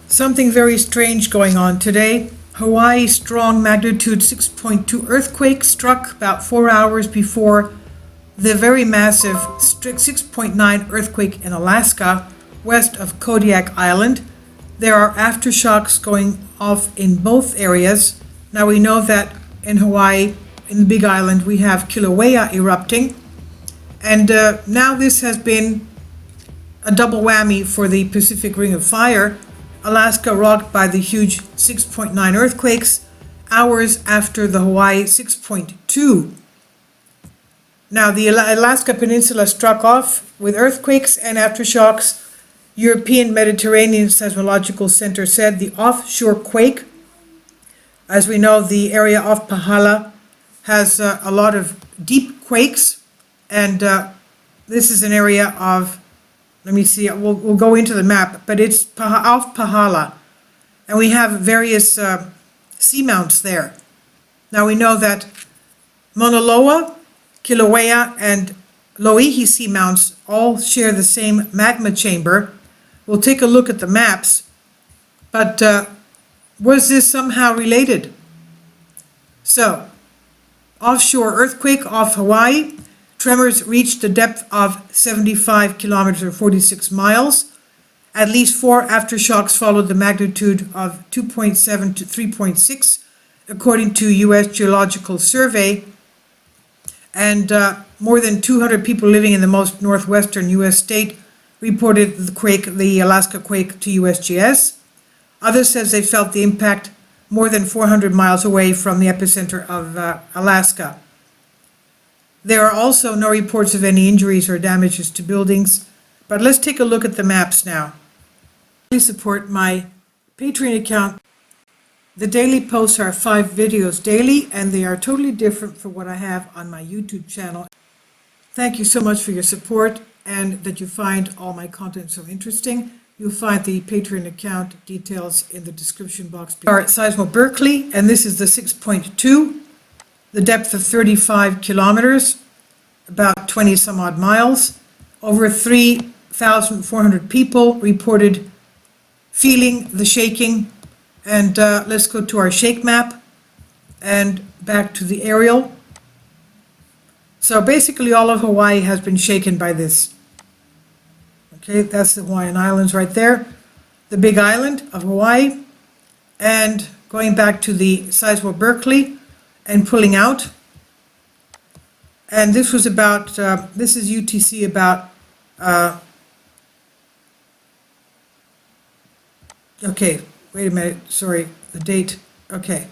Something very strange going on today. Hawaii strong magnitude 6.2 earthquake struck about 4 hours before the very massive 6.9 earthquake in Alaska, west of Kodiak Island. There are aftershocks going off in both areas. Now we know that in Hawaii, in the Big Island, we have Kilauea erupting. And now this has been a double whammy for the Pacific Ring of Fire. Alaska rocked by the huge 6.9 earthquakes, hours after the Hawaii 6.2. Now, the Alaska Peninsula struck off with earthquakes and aftershocks. European Mediterranean Seismological Center said the offshore quake, as we know, the area off Pahala has a lot of deep quakes, and this is an area of, let me see, we'll go into the map, but it's off Pahala, and we have various seamounts there. Now we know that Mauna Loa, Kilauea, and Loihi seamounts all share the same magma chamber. We'll take a look at the maps, but was this somehow related? So, offshore earthquake off Hawaii. Tremors reached a depth of 75 kilometers or 46 miles. At least 4 aftershocks followed the magnitude of 2.7 to 3.6, according to U.S. Geological Survey. And more than 200 people living in the most northwestern U.S. state reported the Alaska quake to USGS. Others says they felt the impact more than 400 miles away from the epicenter of Alaska. There are also no reports of any injuries or damages to buildings, but let's take a look at the maps now. Please support my Patreon account. The daily posts are 5 videos daily, and they are totally different from what I have on my YouTube channel. Thank you so much for your support and that you find all my content so interesting. You'll find the Patreon account details in the description box. We are at Seismo Berkeley, and this is the 6.2. The depth of 35 kilometers, about 20 some odd miles. Over 3,400 people reported feeling the shaking. And let's go to our shake map and back to the aerial. So basically all of Hawaii has been shaken by this. Okay, that's the Hawaiian Islands right there. The Big Island of Hawaii. And going back to the Seismo Berkeley and pulling out. And this was about, this is UTC about, okay, wait a minute, sorry, the date, okay.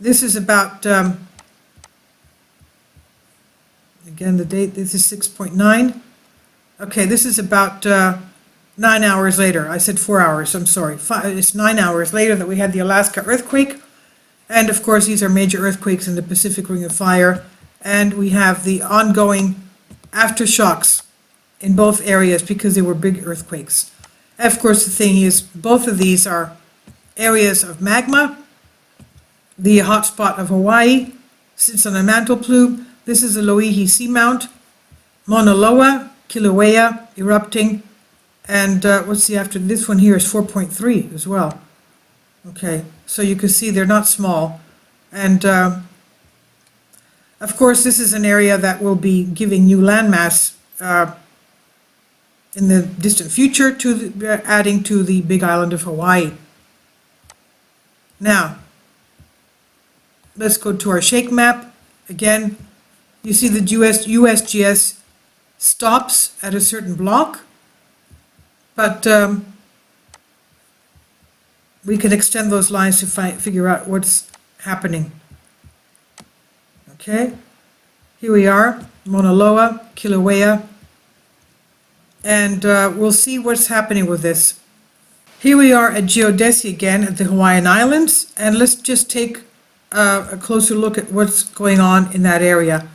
This is about, again, the date, this is 6.9. Okay, this is about 9 hours later. I said 4 hours, I'm sorry. It's 9 hours later that we had the Alaska earthquake. And of course, these are major earthquakes in the Pacific Ring of Fire. And we have the ongoing aftershocks in both areas because they were big earthquakes. And of course, the thing is, both of these are areas of magma. The hotspot of Hawaii sits on a mantle plume. This is the Loihi Seamount. Mauna Loa, Kilauea, erupting. And what's the after? This one here is 4.3 as well. Okay, so you can see they're not small. And of course, this is an area that will be giving new landmass in the distant future, adding to the Big Island of Hawaii. Now, let's go to our shake map. Again, you see the USGS stops at a certain block, but we can extend those lines to figure out what's happening. Okay, here we are, Mauna Loa, Kilauea, and we'll see what's happening with this. Here we are at Geodesy again at the Hawaiian Islands, and let's just take a closer look at what's going on in that area.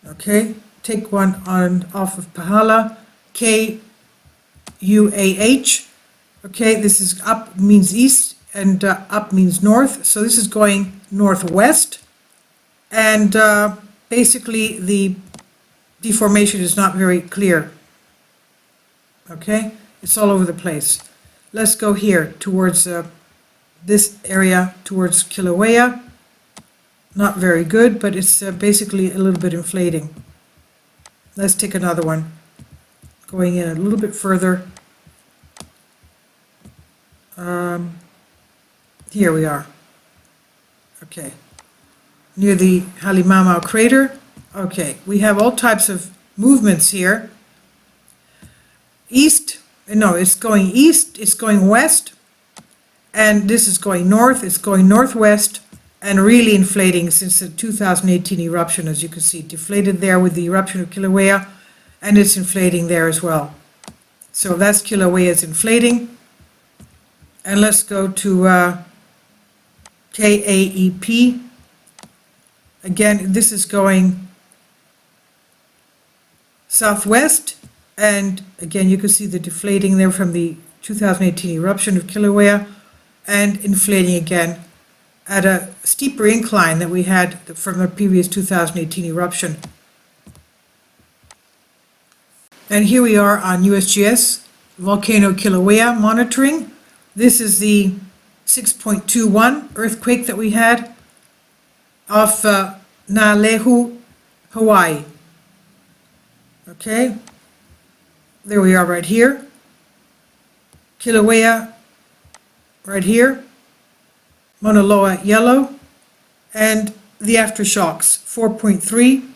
Okay, take one off of Pahala, KUAH. Okay, this is up means east and up means north, so this is going northwest. And basically the deformation is not very clear. Okay, it's all over the place. let's go here towards this area towards Kilauea. Not very good, but it's basically a little bit inflating. Let's take another one. Going in a little bit further. Here we are. Okay. Near the Halimamau crater. Okay, we have all types of movements here. East, no, it's going east, it's going west, and this is going north, it's going northwest, and really inflating since the 2018 eruption, as you can see, deflated there with the eruption of Kilauea, and it's inflating there as well. So that's Kilauea's inflating. And let's go to KAEP. Again, this is going southwest, and again you can see the deflating there from the 2018 eruption of Kilauea, and inflating again at a steeper incline that we had from the previous 2018 eruption. And here we are on Usgs Volcano Kilauea monitoring. This is the 6.21 earthquake that we had off Nalehu, Hawaii. Okay, there we are right here. Kilauea right here. Mauna Loa yellow. And the aftershocks 4.3,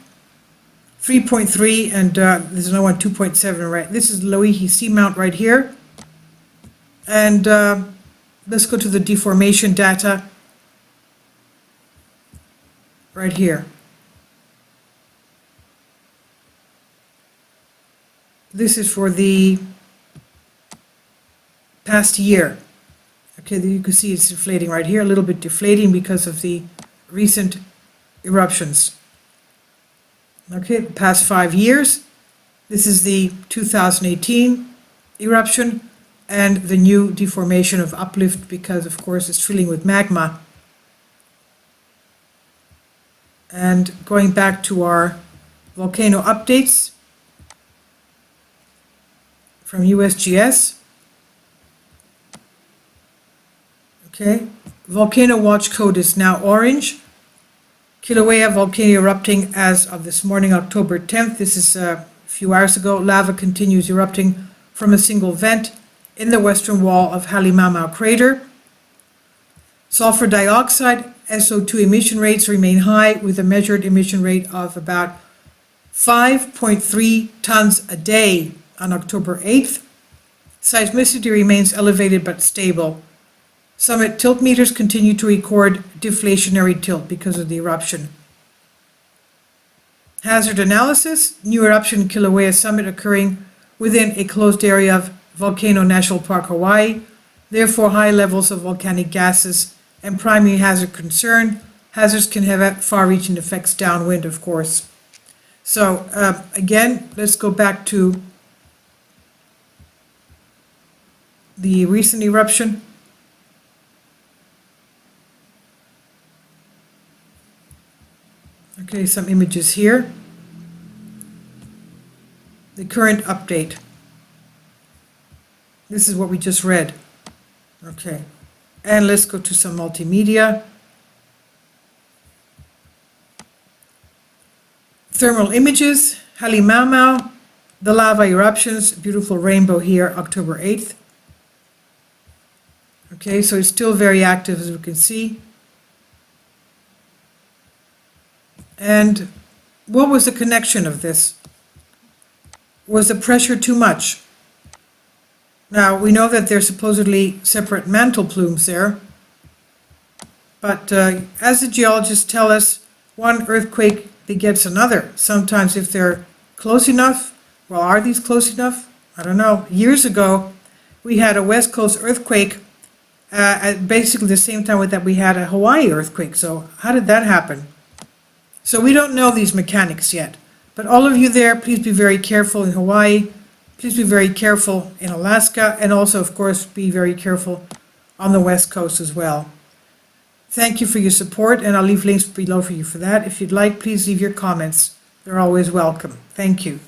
3.3, and there's another one 2.7 right. This is Loihi Seamount right here. And let's go to the deformation data right here. This is for the past year. Okay, you can see it's inflating right here, a little bit deflating because of the recent eruptions. Okay, the past 5 years. This is the 2018 eruption and the new deformation of uplift because, of course, it's filling with magma. And going back to our volcano updates from Usgs. Okay, volcano watch code is now orange. Kilauea volcano erupting as of this morning, October 10th. This is a few hours ago. Lava continues erupting from a single vent in the western wall of Halimamau crater. Sulfur dioxide, SO2 emission rates remain high with a measured emission rate of about 5.3 tons a day on October 8th. Seismicity remains elevated but stable. Summit tilt meters continue to record deflationary tilt because of the eruption. Hazard analysis, new eruption Kilauea summit occurring within a closed area of Volcano National Park, Hawaii. Therefore, high levels of volcanic gases and primary hazard concern. Hazards can have far-reaching effects downwind, of course. So again, let's go back to the recent eruption. Okay, some images here. The current update. This is what we just read. Okay, and let's go to some multimedia. Thermal images, Halimamau, the lava eruptions, beautiful rainbow here, October 8th. Okay, so it's still very active, as we can see. And what was the connection of this? Was the pressure too much? Now, we know that there's supposedly separate mantle plumes there, but as the geologists tell us, one earthquake begets another. Sometimes if they're close enough, well, are these close enough? I don't know. Years ago, we had a West Coast earthquake at basically the same time that we had a Hawaii earthquake. So how did that happen? So we don't know these mechanics yet. But all of you there, please be very careful in Hawaii. Please be very careful in Alaska, and also, of course, be very careful on the West Coast as well. Thank you for your support, and I'll leave links below for you for that. If you'd like, please leave your comments. They're always welcome. Thank you.